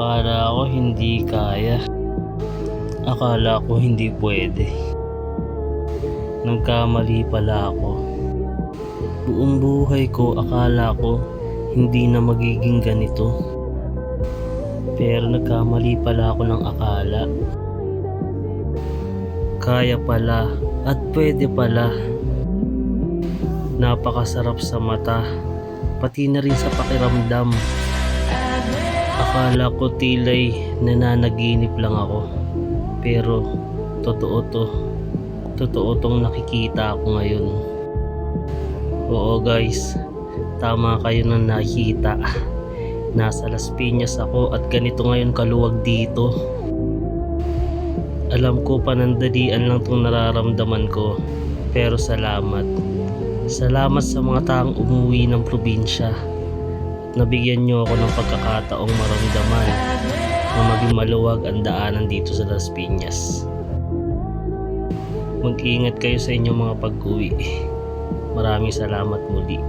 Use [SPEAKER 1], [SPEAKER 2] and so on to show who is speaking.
[SPEAKER 1] Akala ko hindi kaya. Akala ko hindi pwede. Nagkamali pala ako. Buong buhay ko akala ko hindi na magiging ganito. Pero nagkamali pala ako ng akala. Kaya pala at pwede pala. Napakasarap sa mata, pati na rin sa pakiramdam. Akala ko tila'y nananaginip lang ako. Pero totoo tong nakikita ako ngayon. Oo guys, tama kayo na nakita. Nasa Las Piñas ako at ganito ngayon kaluwag dito. Alam ko panandalian lang tong nararamdaman ko, pero salamat. Salamat sa mga taong umuwi ng probinsya at nabigyan nyo ako ng pagkakataong maramdaman na maging maluwag ang daanan dito sa Las Piñas. Mag-ingat kayo sa inyong mga pag-uwi. Maraming salamat muli.